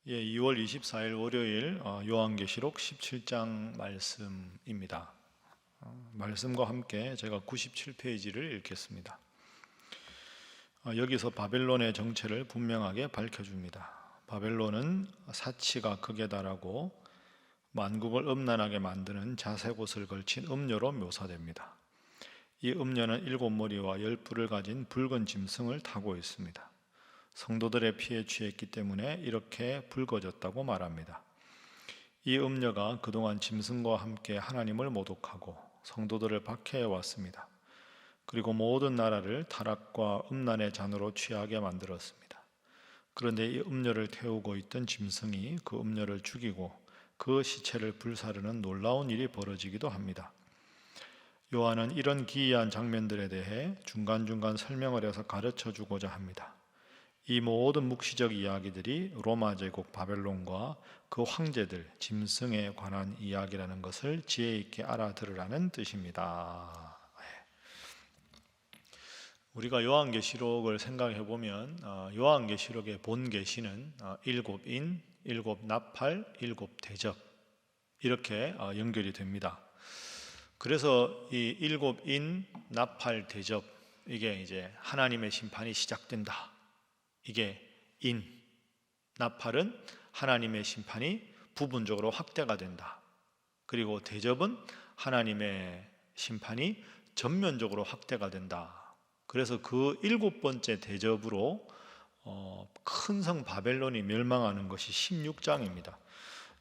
2월 24일 월요일 요한계시록 17장 말씀입니다. 말씀과 함께 제가 97페이지를 읽겠습니다. 여기서 바벨론의 정체를 분명하게 밝혀줍니다. 바벨론은 사치가 극에 달하고 만국을 음란하게 만드는 자색옷을 걸친 음녀로 묘사됩니다. 이 음녀는 7머리와 10뿔을 가진 붉은 짐승을 타고 있습니다. 성도들의 피에 취했기 때문에 이렇게 붉어졌다고 말합니다. 이 음녀가 그동안 짐승과 함께 하나님을 모독하고 성도들을 박해해 왔습니다. 그리고 모든 나라를 타락과 음란의 잔으로 취하게 만들었습니다. 그런데 이 음녀를 태우고 있던 짐승이 그 음녀를 죽이고 그 시체를 불사르는 놀라운 일이 벌어지기도 합니다. 요한은 이런 기이한 장면들에 대해 중간중간 설명을 해서 가르쳐 주고자 합니다. 이 모든 묵시적 이야기들이 로마 제국 바벨론과 그 황제들, 짐승에 관한 이야기라는 것을 지혜 있게 알아들으라는 뜻입니다. 우리가 요한계시록을 생각해 보면 요한계시록의 본 계시는 7인, 7나팔, 7대접 이렇게 연결이 됩니다. 그래서 이 7인, 나팔, 대접 이게 이제 하나님의 심판이 시작된다. 이게 인, 나팔은 하나님의 심판이 부분적으로 확대가 된다. 그리고 대접은 하나님의 심판이 전면적으로 확대가 된다. 그래서 그 7번째 대접으로 큰 성 바벨론이 멸망하는 것이 16장입니다.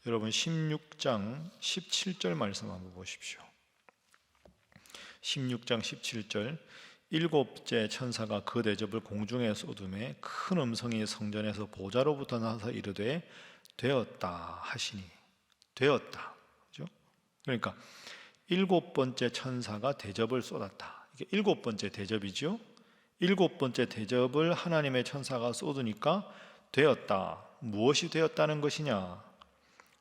여러분 16장 17절 말씀 한번 보십시오. 16장 17절 7째 천사가 그 대접을 공중에 쏟음에 큰 음성이 성전에서 보좌로부터 나서 이르되 되었다 하시니 되었다. 그죠? 그러니까 7번째 천사가 대접을 쏟았다. 이게 7번째 대접이죠. 7번째 대접을 하나님의 천사가 쏟으니까 되었다. 무엇이 되었다는 것이냐?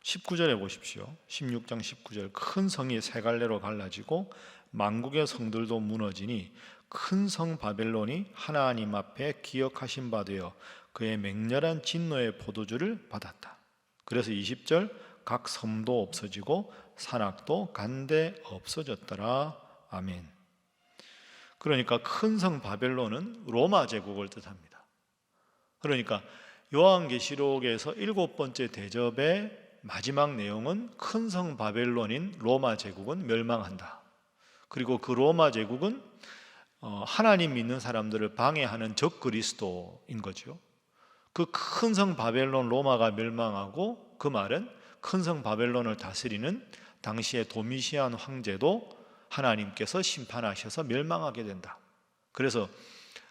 19절에 보십시오. 16장 19절 큰 성이 세 갈래로 갈라지고 만국의 성들도 무너지니 큰 성 바벨론이 하나님 앞에 기억하신 바 되어 그의 맹렬한 진노의 포도주를 받았다. 그래서 20절 각 섬도 없어지고 산악도 간데 없어졌더라. 아멘. 그러니까 큰 성 바벨론은 로마 제국을 뜻합니다. 그러니까 요한계시록에서 7번째 대접의 마지막 내용은 큰 성 바벨론인 로마 제국은 멸망한다. 그리고 그 로마 제국은 하나님 믿는 사람들을 방해하는 적 그리스도인 거죠. 그 큰 성 바벨론 로마가 멸망하고 그 말은 큰 성 바벨론을 다스리는 당시의 도미시안 황제도 하나님께서 심판하셔서 멸망하게 된다. 그래서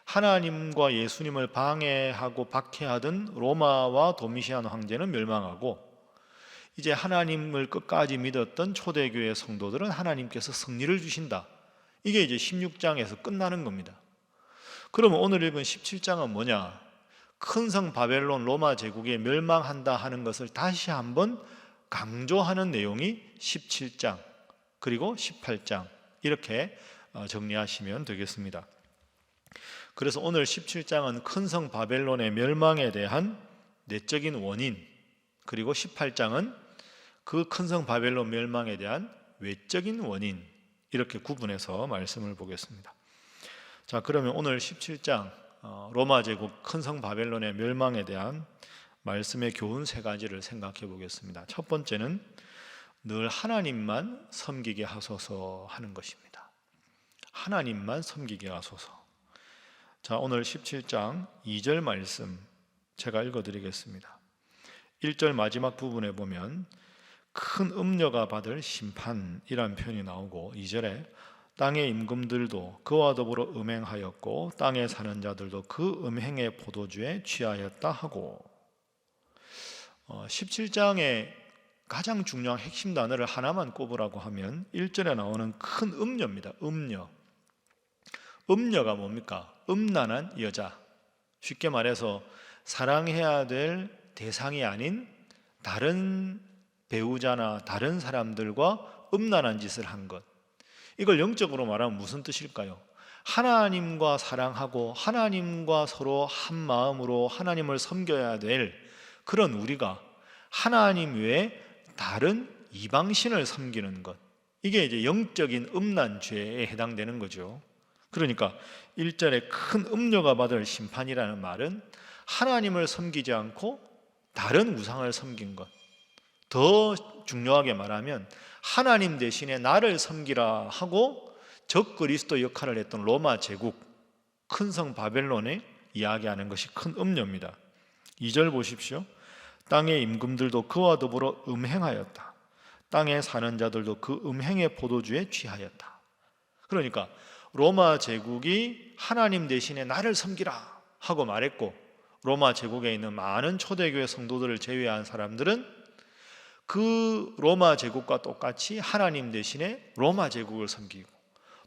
하나님과 예수님을 방해하고 박해하던 로마와 도미시안 황제는 멸망하고 이제 하나님을 끝까지 믿었던 초대교회 성도들은 하나님께서 승리를 주신다. 이게 이제 16장에서 끝나는 겁니다. 그러면 오늘 읽은 17장은 뭐냐? 큰 성 바벨론 로마 제국이 멸망한다 하는 것을 다시 한번 강조하는 내용이 17장 그리고 18장 이렇게 정리하시면 되겠습니다. 그래서 오늘 17장은 큰 성 바벨론의 멸망에 대한 내적인 원인, 그리고 18장은 그 큰 성 바벨론 멸망에 대한 외적인 원인, 이렇게 구분해서 말씀을 보겠습니다. 자, 그러면 오늘 17장 로마 제국 큰 성 바벨론의 멸망에 대한 말씀의 교훈 세 가지를 생각해 보겠습니다. 첫 번째는 늘 하나님만 섬기게 하소서 하는 것입니다. 하나님만 섬기게 하소서. 자, 오늘 17장 2절 말씀 제가 읽어드리겠습니다. 1절 마지막 부분에 보면 큰 음녀가 받을 심판이란 표현이 나오고 2절에 땅의 임금들도 그와 더불어 음행하였고 땅에 사는 자들도 그 음행의 포도주에 취하였다 하고 17장의 가장 중요한 핵심 단어를 하나만 꼽으라고 하면 1절에 나오는 큰 음녀입니다. 음녀. 음녀가 뭡니까? 음란한 여자. 쉽게 말해서 사랑해야 될 대상이 아닌 다른 배우자나 다른 사람들과 음란한 짓을 한 것. 이걸 영적으로 말하면 무슨 뜻일까요? 하나님과 사랑하고 하나님과 서로 한 마음으로 하나님을 섬겨야 될 그런 우리가 하나님 외에 다른 이방신을 섬기는 것, 이게 이제 영적인 음란죄에 해당되는 거죠. 그러니까 1절에 큰 음녀가 받을 심판이라는 말은 하나님을 섬기지 않고 다른 우상을 섬긴 것, 더 중요하게 말하면 하나님 대신에 나를 섬기라 하고 적 그리스도 역할을 했던 로마 제국, 큰 성 바벨론에 이야기하는 것이 큰 음녀입니다. 2절 보십시오. 땅의 임금들도 그와 더불어 음행하였다. 땅에 사는 자들도 그 음행의 포도주에 취하였다. 그러니까 로마 제국이 하나님 대신에 나를 섬기라 하고 말했고, 로마 제국에 있는 많은 초대교회 성도들을 제외한 사람들은 그 로마 제국과 똑같이 하나님 대신에 로마 제국을 섬기고,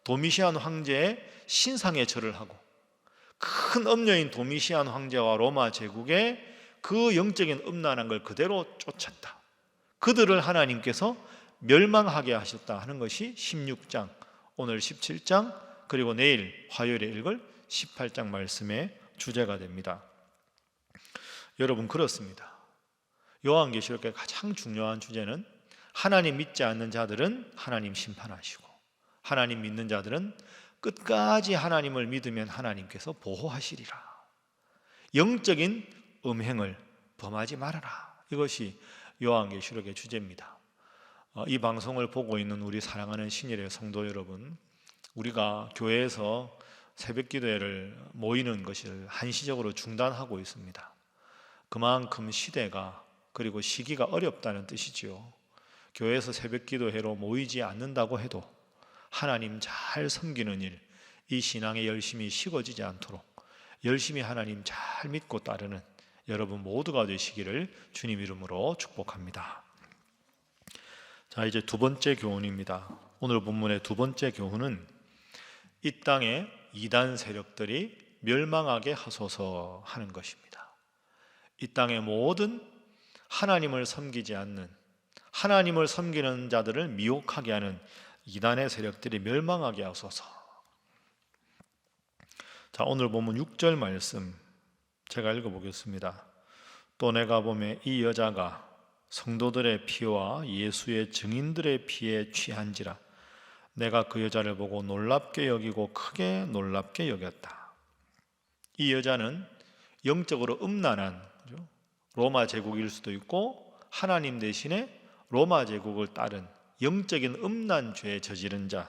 도미시안 황제의 신상에 절을 하고, 큰 음녀인 도미시안 황제와 로마 제국의 그 영적인 음란한 걸 그대로 쫓았다. 그들을 하나님께서 멸망하게 하셨다 하는 것이 16장, 오늘 17장, 그리고 내일 화요일에 읽을 18장 말씀의 주제가 됩니다. 여러분, 그렇습니다. 요한계시록의 가장 중요한 주제는 하나님 믿지 않는 자들은 하나님 심판하시고, 하나님 믿는 자들은 끝까지 하나님을 믿으면 하나님께서 보호하시리라. 영적인 음행을 범하지 말아라. 이것이 요한계시록의 주제입니다. 이 방송을 보고 있는 우리 사랑하는 신일의 성도 여러분, 우리가 교회에서 새벽기도회를 모이는 것을 한시적으로 중단하고 있습니다. 그만큼 시대가, 그리고 시기가 어렵다는 뜻이지요. 교회에서 새벽기도회로 모이지 않는다고 해도 하나님 잘 섬기는 일, 이 신앙에 열심히 식어지지 않도록 열심히 하나님 잘 믿고 따르는 여러분 모두가 되시기를 주님 이름으로 축복합니다. 자, 이제 두 번째 교훈입니다. 오늘 본문의 두 번째 교훈은 이 땅에 이단 세력들이 멸망하게 하소서 하는 것입니다. 이 땅의 모든 하나님을 섬기지 않는, 하나님을 섬기는 자들을 미혹하게 하는 이단의 세력들이 멸망하게 하소서. 자, 오늘 본문 6절 말씀 제가 읽어보겠습니다. 또 내가 보매 이 여자가 성도들의 피와 예수의 증인들의 피에 취한지라 내가 그 여자를 보고 놀랍게 여기고 크게 놀랍게 여겼다. 이 여자는 영적으로 음란한 로마 제국일 수도 있고, 하나님 대신에 로마 제국을 따른 영적인 음란죄에 저지른 자,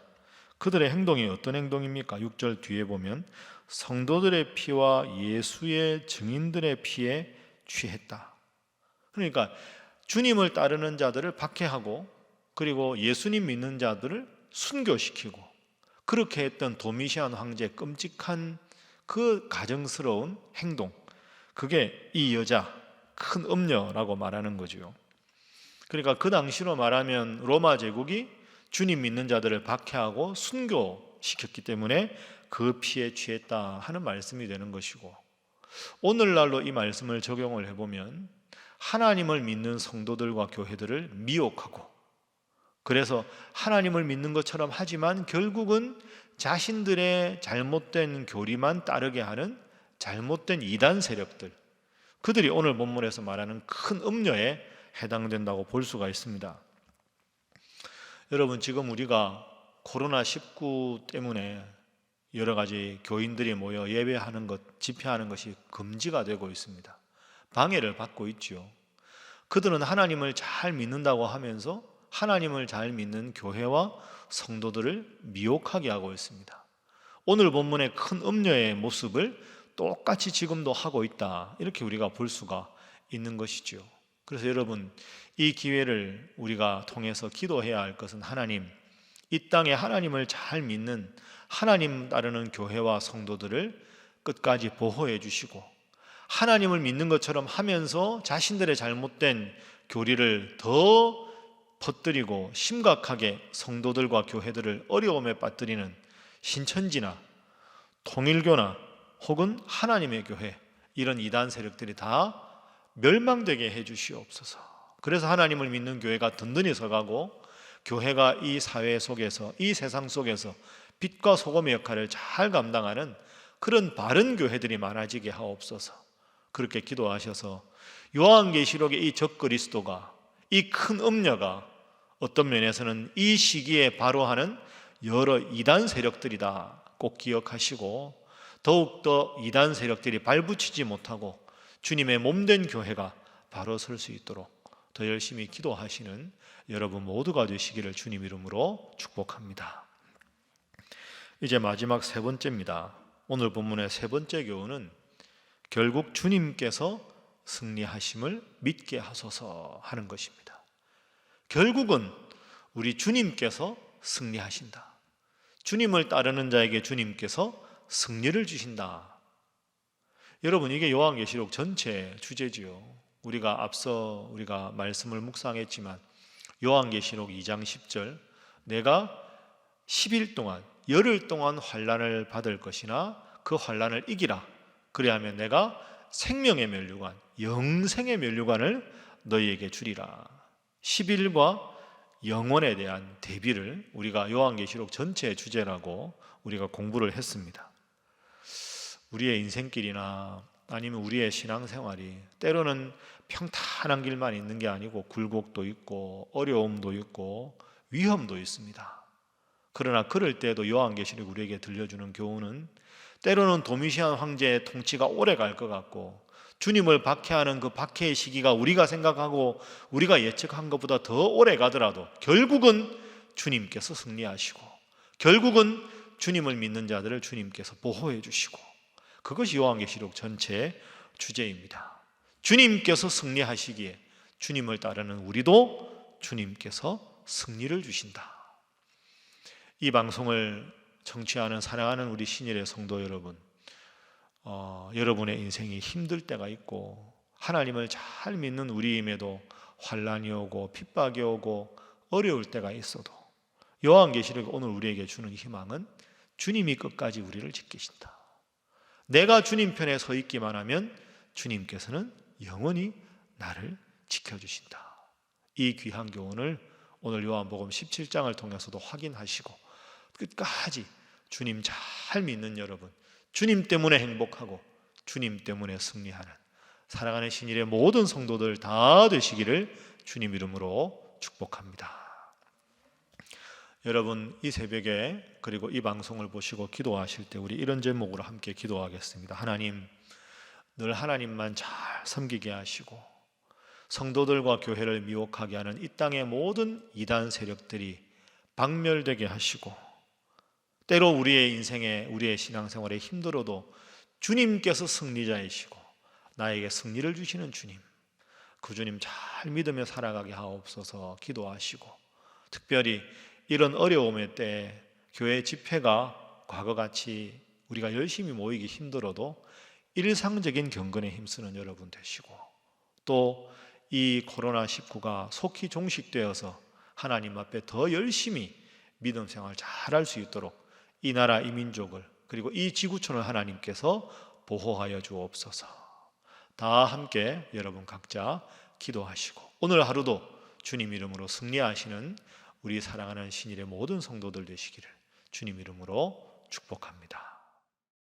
그들의 행동이 어떤 행동입니까? 6절 뒤에 보면 성도들의 피와 예수의 증인들의 피에 취했다. 그러니까 주님을 따르는 자들을 박해하고, 그리고 예수님 믿는 자들을 순교시키고, 그렇게 했던 도미시안 황제의 끔찍한 그 가증스러운 행동, 그게 이 여자 큰 음녀라고 말하는 거죠. 그러니까 그 당시로 말하면 로마 제국이 주님 믿는 자들을 박해하고 순교시켰기 때문에 그 피에 취했다 하는 말씀이 되는 것이고, 오늘날로 이 말씀을 적용을 해보면 하나님을 믿는 성도들과 교회들을 미혹하고, 그래서 하나님을 믿는 것처럼 하지만 결국은 자신들의 잘못된 교리만 따르게 하는 잘못된 이단 세력들, 그들이 오늘 본문에서 말하는 큰 음녀에 해당된다고 볼 수가 있습니다. 여러분, 지금 우리가 코로나19 때문에 여러 가지 교인들이 모여 예배하는 것, 집회하는 것이 금지가 되고 있습니다. 방해를 받고 있죠. 그들은 하나님을 잘 믿는다고 하면서 하나님을 잘 믿는 교회와 성도들을 미혹하게 하고 있습니다. 오늘 본문의 큰 음녀의 모습을 똑같이 지금도 하고 있다, 이렇게 우리가 볼 수가 있는 것이죠. 그래서 여러분, 이 기회를 우리가 통해서 기도해야 할 것은 하나님, 이 땅에 하나님을 잘 믿는, 하나님 따르는 교회와 성도들을 끝까지 보호해 주시고, 하나님을 믿는 것처럼 하면서 자신들의 잘못된 교리를 더 퍼뜨리고 심각하게 성도들과 교회들을 어려움에 빠뜨리는 신천지나 통일교나 혹은 하나님의 교회, 이런 이단 세력들이 다 멸망되게 해 주시옵소서. 그래서 하나님을 믿는 교회가 든든히 서가고, 교회가 이 사회 속에서, 이 세상 속에서 빛과 소금의 역할을 잘 감당하는 그런 바른 교회들이 많아지게 하옵소서. 그렇게 기도하셔서 요한계시록의 이 적그리스도가, 이 큰 음녀가 어떤 면에서는 이 시기에 바로 하는 여러 이단 세력들이다 꼭 기억하시고, 더욱더 이단 세력들이 발붙이지 못하고 주님의 몸된 교회가 바로 설 수 있도록 더 열심히 기도하시는 여러분 모두가 되시기를 주님 이름으로 축복합니다. 이제 마지막 세 번째입니다. 오늘 본문의 세 번째 교훈은 결국 주님께서 승리하심을 믿게 하소서 하는 것입니다. 결국은 우리 주님께서 승리하신다. 주님을 따르는 자에게 주님께서 승리를 주신다. 여러분, 이게 요한계시록 전체 주제지요. 우리가 앞서 말씀을 묵상했지만 요한계시록 2장 10절, 내가 10일 동안 열흘 동안 환난을 받을 것이나 그 환난을 이기라. 그리하면 내가 생명의 면류관, 영생의 면류관을 너희에게 주리라. 10일과 영원에 대한 대비를 우리가 요한계시록 전체의 주제라고 우리가 공부를 했습니다. 우리의 인생길이나 아니면 우리의 신앙생활이 때로는 평탄한 길만 있는 게 아니고 굴곡도 있고 어려움도 있고 위험도 있습니다. 그러나 그럴 때에도 요한계시록이 우리에게 들려주는 교훈은 때로는 도미시안 황제의 통치가 오래 갈 것 같고 주님을 박해하는 그 박해의 시기가 우리가 생각하고 우리가 예측한 것보다 더 오래 가더라도 결국은 주님께서 승리하시고 결국은 주님을 믿는 자들을 주님께서 보호해 주시고, 그것이 요한계시록 전체의 주제입니다. 주님께서 승리하시기에 주님을 따르는 우리도 주님께서 승리를 주신다. 이 방송을 청취하는 사랑하는 우리 신일의 성도 여러분, 여러분의 인생이 힘들 때가 있고 하나님을 잘 믿는 우리임에도 환난이 오고 핍박이 오고 어려울 때가 있어도 요한계시록이 오늘 우리에게 주는 희망은 주님이 끝까지 우리를 지키신다. 내가 주님 편에 서 있기만 하면 주님께서는 영원히 나를 지켜주신다. 이 귀한 교훈을 오늘 요한복음 17장을 통해서도 확인하시고 끝까지 주님 잘 믿는 여러분, 주님 때문에 행복하고 주님 때문에 승리하는 사랑하는 신일의 모든 성도들 다 되시기를 주님 이름으로 축복합니다. 여러분, 이 새벽에 그리고 이 방송을 보시고 기도하실 때 우리 이런 제목으로 함께 기도하겠습니다. 하나님, 늘 하나님만 잘 섬기게 하시고 성도들과 교회를 미혹하게 하는 이 땅의 모든 이단 세력들이 박멸되게 하시고, 때로 우리의 인생에 우리의 신앙생활에 힘들어도 주님께서 승리자이시고 나에게 승리를 주시는 주님, 그 주님 잘 믿으며 살아가게 하옵소서 기도하시고, 특별히 이런 어려움의 때 교회 집회가 과거같이 우리가 열심히 모이기 힘들어도 일상적인 경건에 힘쓰는 여러분 되시고, 또 이 코로나19가 속히 종식되어서 하나님 앞에 더 열심히 믿음 생활 잘할 수 있도록 이 나라 이 민족을 그리고 이 지구촌을 하나님께서 보호하여 주옵소서. 다 함께 여러분 각자 기도하시고 오늘 하루도 주님 이름으로 승리하시는 우리 사랑하는 신일의 모든 성도들 되시기를 주님 이름으로 축복합니다.